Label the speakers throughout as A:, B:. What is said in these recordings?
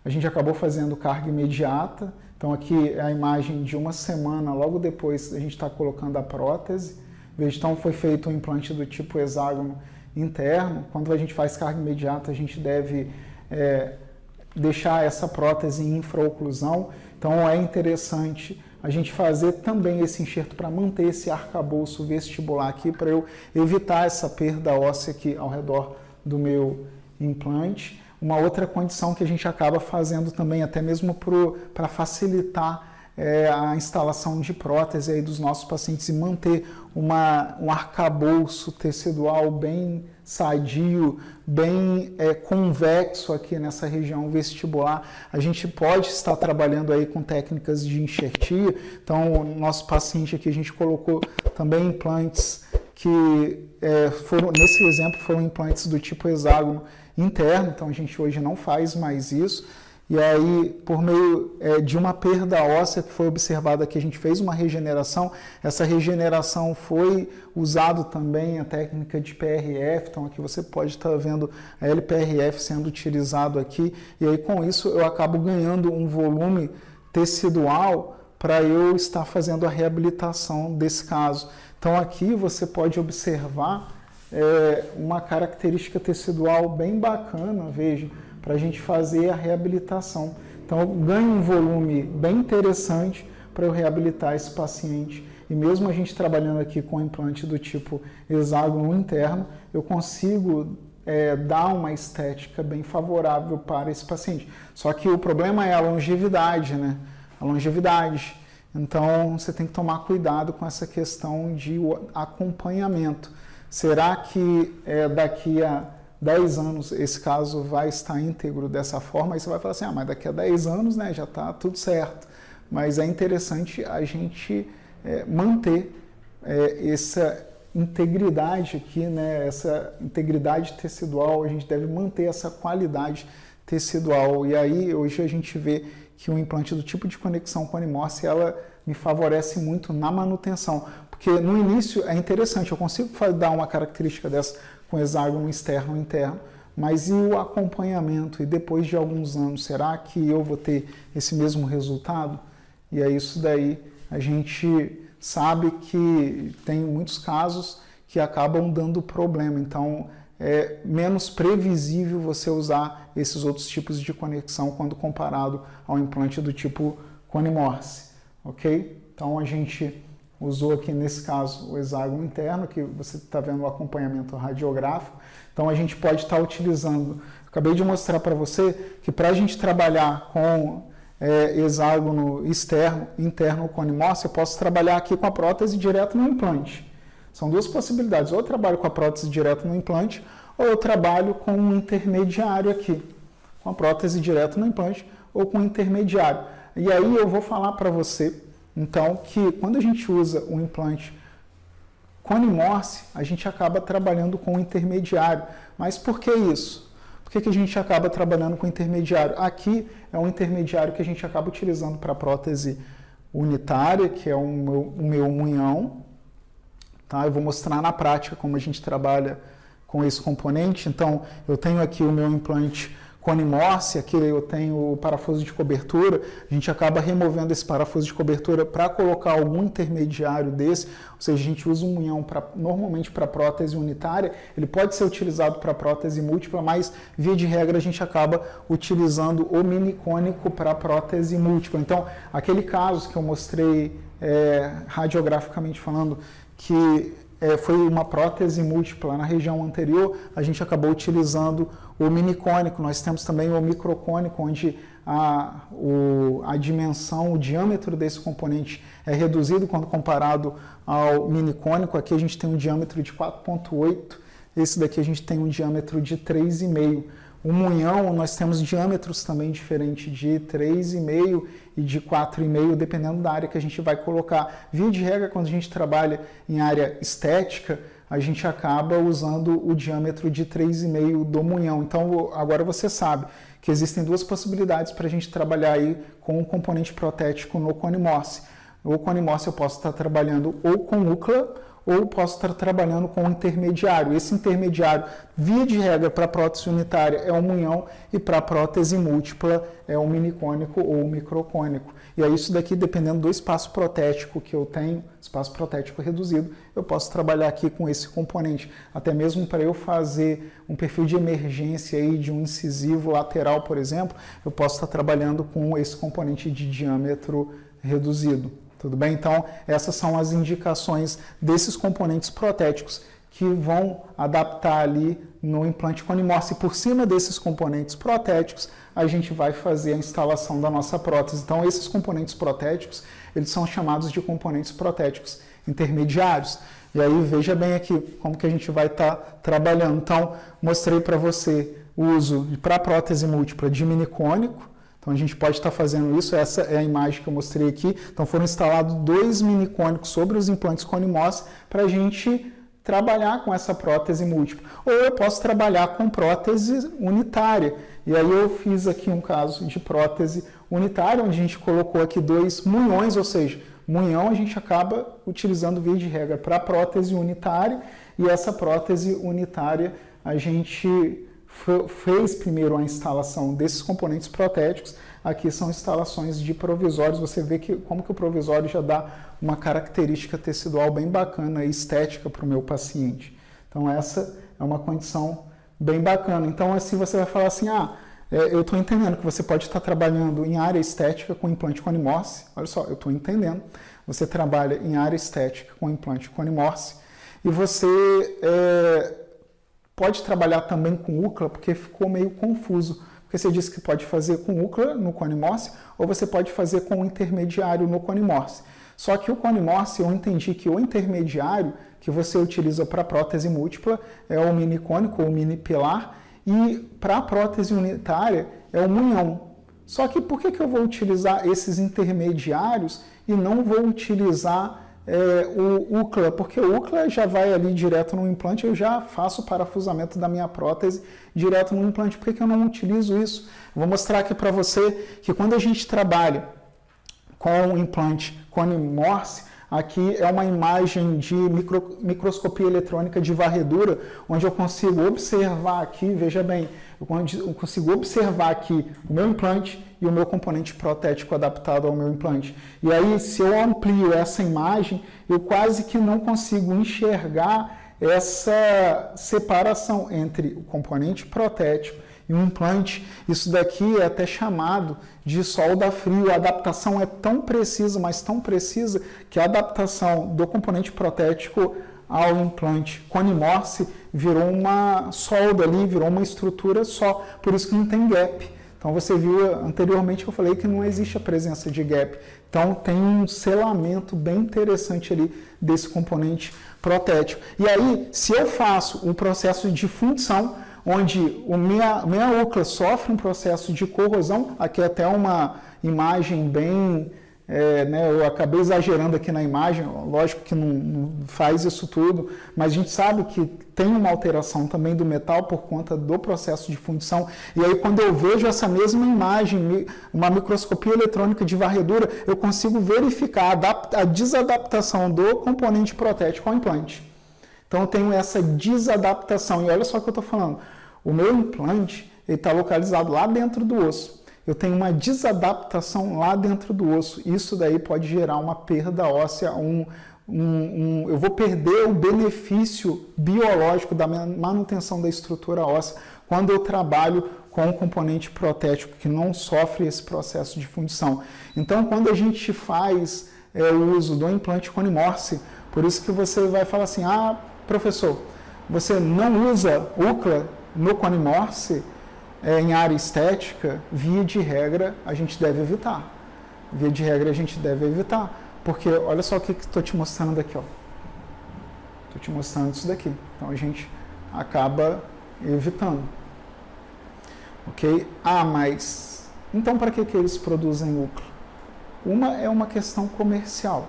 A: a gente acabou fazendo carga imediata. Então aqui é a imagem de uma semana, logo depois a gente está colocando a prótese. Veja, então foi feito um implante do tipo hexágono interno. Quando a gente faz carga imediata, a gente deve deixar essa prótese em infraoclusão. Então é interessante a gente fazer também esse enxerto para manter esse arcabouço vestibular aqui, para eu evitar essa perda óssea aqui ao redor do meu implante. Uma outra condição que a gente acaba fazendo também, até mesmo para facilitar a instalação de prótese aí dos nossos pacientes e manter um arcabouço tecidual bem sadio, bem convexo aqui nessa região vestibular. A gente pode estar trabalhando aí com técnicas de enxertia. Então, o nosso paciente aqui, a gente colocou também implantes que nesse exemplo, foram implantes do tipo hexágono interno. Então, a gente hoje não faz mais isso. E aí, por meio de uma perda óssea que foi observada aqui, a gente fez uma regeneração. Essa regeneração foi usado também a técnica de PRF. Então, aqui você pode estar vendo a LPRF sendo utilizado aqui. E aí, com isso, eu acabo ganhando um volume tecidual para eu estar fazendo a reabilitação desse caso. Então, aqui você pode observar uma característica tecidual bem bacana, veja, para a gente fazer a reabilitação. Então, eu ganho um volume bem interessante para eu reabilitar esse paciente. E mesmo a gente trabalhando aqui com implante do tipo hexágono interno, eu consigo dar uma estética bem favorável para esse paciente. Só que o problema é a longevidade, né? A longevidade. Então, você tem que tomar cuidado com essa questão de acompanhamento. Será que daqui a 10 anos esse caso vai estar íntegro dessa forma? Aí você vai falar assim, mas daqui a 10 anos, né, já está tudo certo. Mas é interessante a gente manter essa integridade aqui, né, essa integridade tecidual, a gente deve manter essa qualidade tecidual. E aí hoje a gente vê que o implante do tipo de conexão Conimorse, ela me favorece muito na manutenção. Porque no início é interessante, eu consigo dar uma característica dessa com hexágono externo e interno, mas e o acompanhamento? E depois de alguns anos, será que eu vou ter esse mesmo resultado? E é isso daí, a gente sabe que tem muitos casos que acabam dando problema, então é menos previsível você usar esses outros tipos de conexão quando comparado ao implante do tipo Conimorse, ok? Então a gente usou aqui nesse caso o hexágono interno, que você está vendo o acompanhamento radiográfico. Então a gente pode estar utilizando, acabei de mostrar para você que para a gente trabalhar com hexágono externo, interno Conimorse, eu posso trabalhar aqui com a prótese direto no implante. São duas possibilidades, ou eu trabalho com a prótese direto no implante, ou eu trabalho com um intermediário aqui, com a prótese direto no implante, ou com um intermediário. E aí eu vou falar para você, então, que quando a gente usa o implante Conimorse, a gente acaba trabalhando com o intermediário. Mas por que isso? Por que a gente acaba trabalhando com o intermediário? Aqui é um intermediário que a gente acaba utilizando para a prótese unitária, que é o meu munhão. Tá? Eu vou mostrar na prática como a gente trabalha com esse componente. Então, eu tenho aqui o meu implante Conimorse, aqui eu tenho o parafuso de cobertura, a gente acaba removendo esse parafuso de cobertura para colocar algum intermediário desse, ou seja, a gente usa um munhão normalmente para prótese unitária, ele pode ser utilizado para prótese múltipla, mas via de regra a gente acaba utilizando o minicônico para prótese múltipla. Então, aquele caso que eu mostrei radiograficamente falando, que foi uma prótese múltipla na região anterior, a gente acabou utilizando o minicônico. Nós temos também o microcônico, onde a dimensão, o diâmetro desse componente é reduzido quando comparado ao minicônico. Aqui a gente tem um diâmetro de 4,8, esse daqui a gente tem um diâmetro de 3,5. O munhão, nós temos diâmetros também diferentes, de 3,5 e de 4,5, dependendo da área que a gente vai colocar. Via de regra, quando a gente trabalha em área estética, a gente acaba usando o diâmetro de 3,5 do munhão. Então, agora você sabe que existem duas possibilidades para a gente trabalhar aí com o componente protético no Conimorse. O conimorse eu posso estar trabalhando ou com UCLA, ou posso estar trabalhando com um intermediário. Esse intermediário, via de regra, para prótese unitária é um munhão e para prótese múltipla é um minicônico ou um microcônico. E aí isso daqui, dependendo do espaço protético que eu tenho, espaço protético reduzido, eu posso trabalhar aqui com esse componente. Até mesmo para eu fazer um perfil de emergência aí de um incisivo lateral, por exemplo, eu posso estar trabalhando com esse componente de diâmetro reduzido. Tudo bem? Então, essas são as indicações desses componentes protéticos que vão adaptar ali no implante conimorse. Por cima desses componentes protéticos, a gente vai fazer a instalação da nossa prótese. Então, esses componentes protéticos, eles são chamados de componentes protéticos intermediários. E aí, veja bem aqui como que a gente vai estar trabalhando. Então, mostrei para você o uso para prótese múltipla de minicônico. Então, a gente pode estar fazendo isso, essa é a imagem que eu mostrei aqui. Então, foram instalados 2 minicônicos sobre os implantes conimorse para a gente trabalhar com essa prótese múltipla. Ou eu posso trabalhar com prótese unitária. E aí eu fiz aqui um caso de prótese unitária, onde a gente colocou aqui 2 munhões, ou seja, munhão a gente acaba utilizando via de regra para prótese unitária, e essa prótese unitária a gente fez primeiro a instalação desses componentes protéticos. Aqui são instalações de provisórios. Você vê que como que o provisório já dá uma característica tecidual bem bacana e estética para o meu paciente. Então essa é uma condição bem bacana. Então assim você vai falar assim, eu estou entendendo que você pode estar trabalhando em área estética com implante conimorse. Olha só, eu estou entendendo. Você trabalha em área estética com implante conimorse e você pode trabalhar também com UCLA, porque ficou meio confuso. Porque você disse que pode fazer com UCLA no conimorse, ou você pode fazer com o intermediário no conimorse. Só que o conimorse, eu entendi que o intermediário que você utiliza para prótese múltipla é o minicônico ou minipilar, e para a prótese unitária é o munhão. Só que por que eu vou utilizar esses intermediários e não vou utilizar o UCLA? Porque o UCLA já vai ali direto no implante, eu já faço o parafusamento da minha prótese direto no implante. Por que eu não utilizo isso? Vou mostrar aqui para você que quando a gente trabalha com o implante conimorse, aqui é uma imagem de microscopia eletrônica de varredura, onde eu consigo observar aqui, veja bem, eu consigo observar aqui o meu implante e o meu componente protético adaptado ao meu implante. E aí, se eu amplio essa imagem, eu quase que não consigo enxergar essa separação entre o componente protético e o implante. Isso daqui é até chamado de solda frio. A adaptação é tão precisa, mas tão precisa, que a adaptação do componente protético ao implante conimorse virou uma solda ali, virou uma estrutura só, por isso que não tem gap. Então você viu anteriormente que eu falei que não existe a presença de gap. Então tem um selamento bem interessante ali desse componente protético. E aí, se eu faço o processo de função, onde minha UCLA sofre um processo de corrosão, aqui é até uma imagem bem... eu acabei exagerando aqui na imagem, lógico que não faz isso tudo, mas a gente sabe que tem uma alteração também do metal por conta do processo de fundição. E aí quando eu vejo essa mesma imagem, uma microscopia eletrônica de varredura, eu consigo verificar a desadaptação do componente protético ao implante. Então eu tenho essa desadaptação, e olha só o que eu estou falando, o meu implante está localizado lá dentro do osso. Eu tenho uma desadaptação lá dentro do osso. Isso daí pode gerar uma perda óssea, eu vou perder o benefício biológico da manutenção da estrutura óssea quando eu trabalho com um componente protético que não sofre esse processo de fundição. Então, quando a gente faz o uso do implante conimorse, por isso que você vai falar assim, professor, você não usa UCLA no conimorse? Em área estética, via de regra, a gente deve evitar. Via de regra, a gente deve evitar. Porque, olha só o que estou te mostrando aqui. Estou te mostrando isso daqui. Então, a gente acaba evitando. Ok? Mas, então, para que eles produzem UCLA? Uma é uma questão comercial.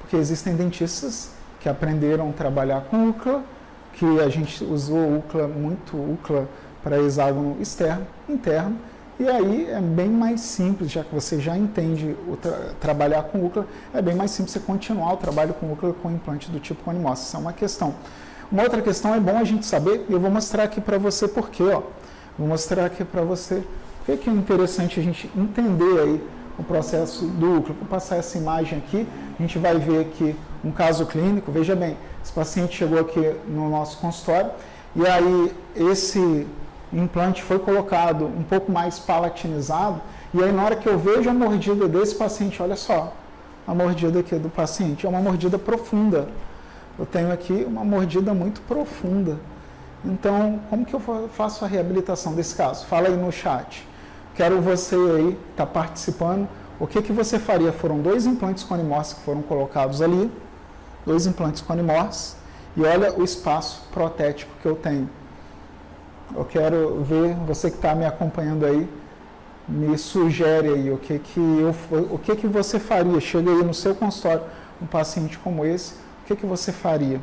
A: Porque existem dentistas que aprenderam a trabalhar com UCLA, que a gente usou UCLA para hexágono externo, interno, E aí é bem mais simples, já que você já entende trabalhar com úlcera, é bem mais simples você continuar o trabalho com úlcera com implante do tipo Conimorse. Isso é uma questão. Uma outra questão é bom a gente saber, e eu vou mostrar aqui para você por quê. Vou mostrar aqui para você por que é interessante a gente entender aí o processo do úlcera. Vou passar essa imagem aqui, a gente vai ver aqui um caso clínico. Veja bem, esse paciente chegou aqui no nosso consultório e aí esse implante foi colocado um pouco mais palatinizado e aí na hora que eu vejo a mordida desse paciente, olha só, a mordida aqui do paciente é uma mordida profunda. Eu tenho aqui uma mordida muito profunda. Então, como que eu faço a reabilitação desse caso? Fala aí no chat. Quero você aí que está participando. O que você faria? Foram 2 implantes Conimorse que foram colocados ali. 2 implantes Conimorse. E olha o espaço protético que eu tenho. Eu quero ver, você que está me acompanhando aí, me sugere aí o que você faria. Chega aí no seu consultório um paciente como esse, o que você faria?